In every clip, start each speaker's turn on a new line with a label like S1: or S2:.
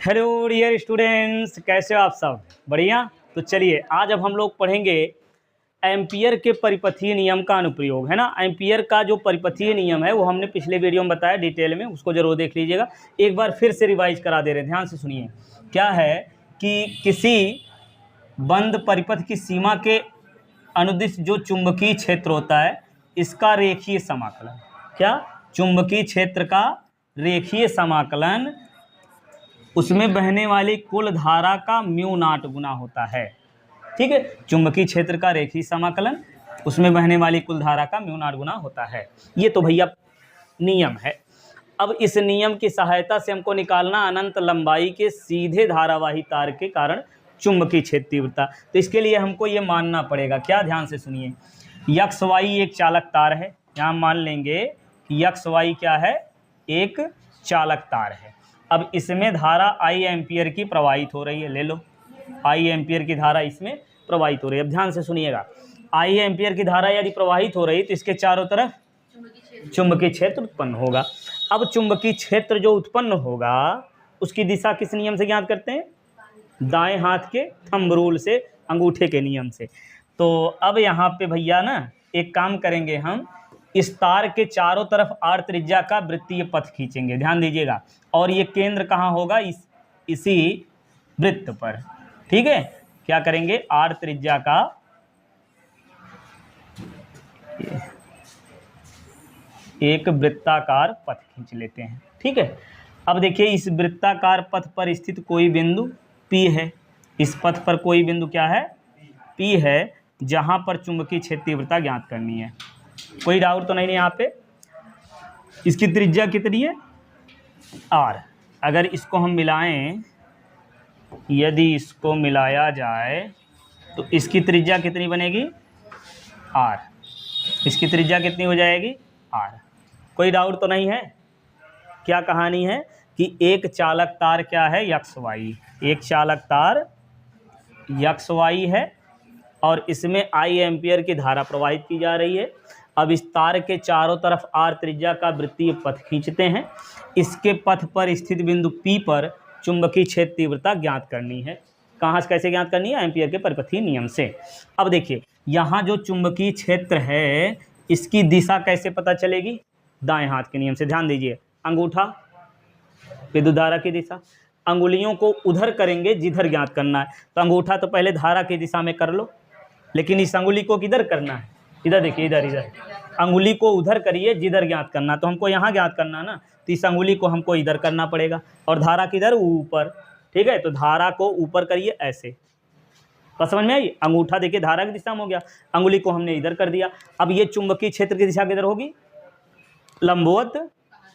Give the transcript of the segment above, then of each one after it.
S1: Hello dear students, कैसे हो आप सब? बढ़िया। तो चलिए आज अब हम लोग पढ़ेंगे एम्पियर के परिपथीय नियम का अनुप्रयोग, है ना। एम्पियर का जो परिपथीय नियम है वो हमने पिछले वीडियो में बताया डिटेल में, उसको जरूर देख लीजिएगा। एक बार फिर से रिवाइज करा दे रहे हैं, ध्यान से सुनिए। क्या है कि किसी बंद परिपथ की सीमा के अनुदिश जो चुंबकीय क्षेत्र होता है इसका रेखीय समाकलन, क्या चुंबकीय क्षेत्र का रेखीय समाकलन उसमें बहने वाली कुल धारा का म्यू नॉट गुना होता है। ठीक है, चुंबकीय क्षेत्र का रेखीय समाकलन उसमें बहने वाली कुल धारा का म्यू नॉट गुना होता है। ये तो भैया नियम है। अब इस नियम की सहायता से हमको निकालना अनंत लंबाई के सीधे धारावाही तार के कारण चुंबकीय क्षेत्र तीव्रता। तो इसके लिए हमको ये मानना पड़ेगा, क्या, ध्यान से सुनिए। यक्स वाई एक चालक तार है, यहाँ मान लेंगे कि यक्स वाई क्या है, एक चालक तार है। अब इसमें धारा आई एम्पियर की प्रवाहित हो रही है, ले लो आई एम्पियर की धारा इसमें प्रवाहित हो रही है। अब ध्यान से सुनिएगा, आई एम्पियर की धारा यदि प्रवाहित हो रही तो इसके चारों तरफ चुंबकीय क्षेत्र उत्पन्न होगा। अब चुंबकीय क्षेत्र जो उत्पन्न होगा उसकी दिशा किस नियम से ज्ञात करते हैं? दाएं हाथ के थंब रूल से, अंगूठे के नियम से। तो अब यहाँ पे भैया ना एक काम करेंगे, हम इस तार के चारों तरफ आर त्रिज्या का वृत्तीय पथ खींचेंगे, ध्यान दीजिएगा। और ये केंद्र कहाँ होगा? इसी वृत्त पर। ठीक है, क्या करेंगे, आर त्रिज्या का एक वृत्ताकार पथ खींच लेते हैं। ठीक है, अब देखिए इस वृत्ताकार पथ पर स्थित कोई बिंदु P है। इस पथ पर कोई बिंदु क्या है? P है, जहां पर चुंबकीय क्षेत्र तीव्रता ज्ञात करनी है। कोई डाउट तो नहीं है यहाँ पे? इसकी त्रिज्या कितनी है? R। अगर इसको हम मिलाएं, यदि इसको मिलाया जाए तो इसकी त्रिज्या कितनी बनेगी? R। इसकी त्रिज्या कितनी हो जाएगी? R। कोई डाउट तो नहीं है? क्या कहानी है कि एक चालक तार क्या है? X Y. एक चालक तार यक्स वाई है और इसमें आई एम्पियर की धारा प्रवाहित की जा रही है। अब इस तार के चारों तरफ आर त्रिज्या का वृत्तीय पथ खींचते हैं। इसके पथ पर स्थित बिंदु P पर चुंबकीय क्षेत्र तीव्रता ज्ञात करनी है। कहाँ से कैसे ज्ञात करनी है? एम्पियर के परिपथीय नियम से। अब देखिए यहाँ जो चुंबकीय क्षेत्र है इसकी दिशा कैसे पता चलेगी? दाएं हाथ के नियम से। ध्यान दीजिए, अंगूठा विद्युत धारा की दिशा, अंगुलियों को उधर करेंगे जिधर ज्ञात करना है। तो अंगूठा तो पहले धारा की दिशा में कर लो, लेकिन इस अंगुली को किधर करना है? इधर देखिए, इधर इधर अंगुली को उधर करिए जिधर ज्ञात करना। तो हमको यहाँ ज्ञात करना ना, तो इस अंगुली को हमको इधर करना पड़ेगा और धारा किधर? ऊपर। ठीक है, तो धारा को ऊपर करिए ऐसे। बस समझ में आई? अंगूठा देखिए धारा की दिशा में हो गया, अंगुली को हमने इधर कर दिया। अब ये चुंबकीय क्षेत्र की दिशा किधर होगी? लंबवत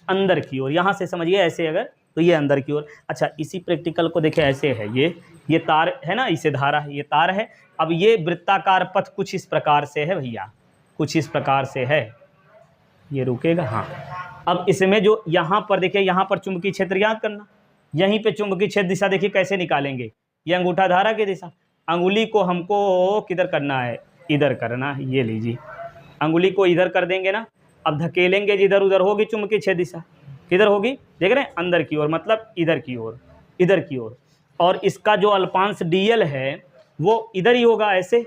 S1: अंदर की ओर। यहाँ से समझिए ऐसे, अगर तो ये अंदर की ओर। अच्छा, इसी प्रैक्टिकल को देखें, ऐसे है ये तार है ना, इसे धारा है, ये तार है। अब ये वृत्ताकार पथ कुछ इस प्रकार से है भैया, कुछ इस प्रकार से है। ये रुकेगा, हाँ। अब इसमें जो यहाँ पर देखिए, यहाँ पर चुंबकीय क्षेत्र ज्ञात करना, यहीं पे चुंबकीय क्षेत्र दिशा देखिए कैसे निकालेंगे। ये अंगूठा धारा की दिशा, अंगुली को हमको किधर करना है? इधर करना है। ये लीजिए, अंगुली को इधर कर देंगे ना। अब धकेलेंगे जिधर उधर होगी चुंबकीय क्षेत्र दिशा, किधर होगी? देख रहे हैं, अंदर की ओर, मतलब इधर की ओर, इधर की ओर। और इसका जो अल्पांश dl है वो इधर ही होगा, ऐसे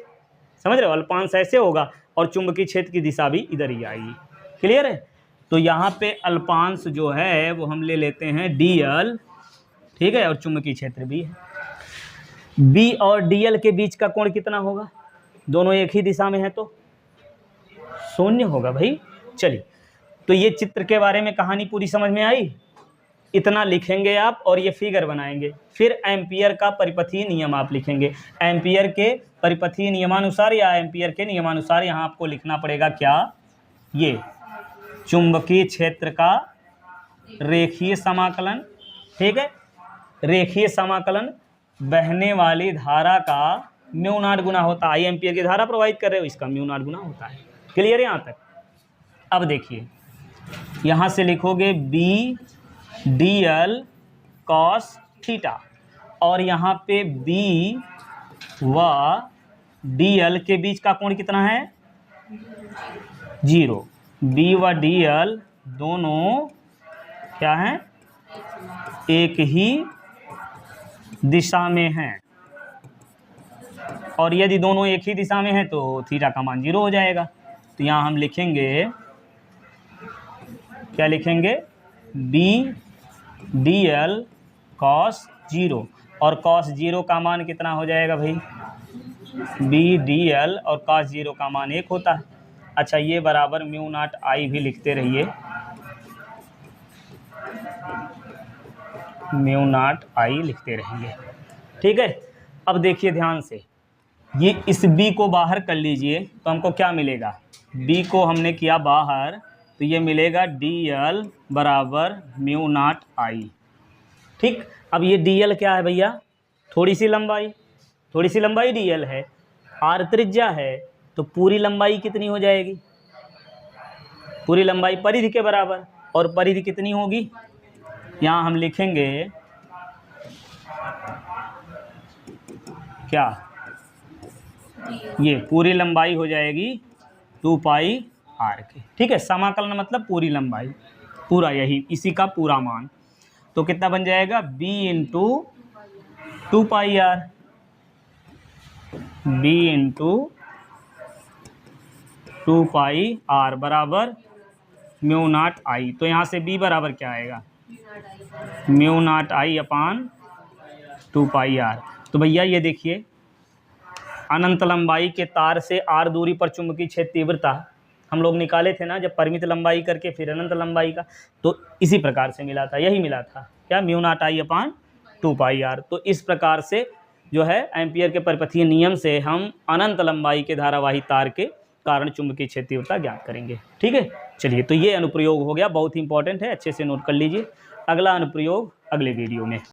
S1: समझ रहे हो? अल्पांश ऐसे होगा और चुंबकीय क्षेत्र की दिशा भी इधर ही आएगी। क्लियर है? तो यहाँ पे अल्पांश जो है वो हम ले लेते हैं dl, ठीक है, और चुंबकीय क्षेत्र भी है। B और dl के बीच का कोण कितना होगा? दोनों एक ही दिशा में है तो शून्य होगा भाई। चलिए, तो ये चित्र के बारे में कहानी पूरी समझ में आई? इतना लिखेंगे आप और ये फिगर बनाएंगे। फिर एम्पियर का परिपथीय नियम आप लिखेंगे। एम्पियर के परिपथीय नियमानुसार या एम्पियर के नियमानुसार यहाँ आपको लिखना पड़ेगा क्या? ये चुंबकीय क्षेत्र का रेखीय समाकलन, ठीक है, रेखीय समाकलन बहने वाली धारा का म्यू नॉट गुना होता है। आई एम्पियर की धारा प्रवाहित कर रहे हो, इसका म्यू नॉट गुना होता है। क्लियर है यहाँ तक? अब देखिए यहाँ से लिखोगे B dl cos थीटा, और यहाँ पे B व dl के बीच का कोण कितना है? 0। B व dl दोनों क्या हैं? एक ही दिशा में हैं, और यदि दोनों एक ही दिशा में हैं तो थीटा का मान 0 हो जाएगा। तो यहाँ हम लिखेंगे, क्या लिखेंगे, बी डी एल कॉस 0, और कॉस 0 का मान कितना हो जाएगा भाई, बी डी एल और कॉस 0 का मान 1 होता है। अच्छा, ये बराबर म्यू नॉट आई भी लिखते रहिए, म्यू नॉट आई लिखते रहेंगे, ठीक है। अब देखिए ध्यान से, ये इस b को बाहर कर लीजिए तो हमको क्या मिलेगा, b को हमने किया बाहर तो ये मिलेगा dl बराबर म्यू नॉट आई, ठीक। अब ये dl क्या है भैया, थोड़ी सी लंबाई dl है, r त्रिज्या है, तो पूरी लंबाई कितनी हो जाएगी, पूरी लंबाई परिधि के बराबर, और परिधि कितनी होगी, यहाँ हम लिखेंगे क्या, ये पूरी लंबाई हो जाएगी 2 पाई आर के, ठीक है। समाकलन मतलब पूरी लंबाई, पूरा यही इसी का पूरा मान, तो कितना बन जाएगा, b into 2 pi R, b into 2 pi R बराबर म्यू नॉट आई। तो यहाँ से b बराबर क्या आएगा, mu naught I upon 2 pi R. तो भैया ये देखिए, अनंत लंबाई के तार से r दूरी पर चुंबकीय क्षेत्र तीव्रता हम लोग निकाले थे ना, जब परिमित लंबाई करके फिर अनंत लंबाई का, तो इसी प्रकार से मिला था, यही मिला था क्या, mu naught I upon 2 pi R. तो इस प्रकार से जो है एम्पियर के परिपथीय नियम से हम अनंत लंबाई के धारावाही तार के कारण चुंबकीय क्षेत्र तीव्रता ज्ञात करेंगे, ठीक है। चलिए, तो ये अनुप्रयोग हो गया, बहुत ही इंपॉर्टेंट है, अच्छे से नोट कर लीजिए। अगला अनुप्रयोग अगले वीडियो में।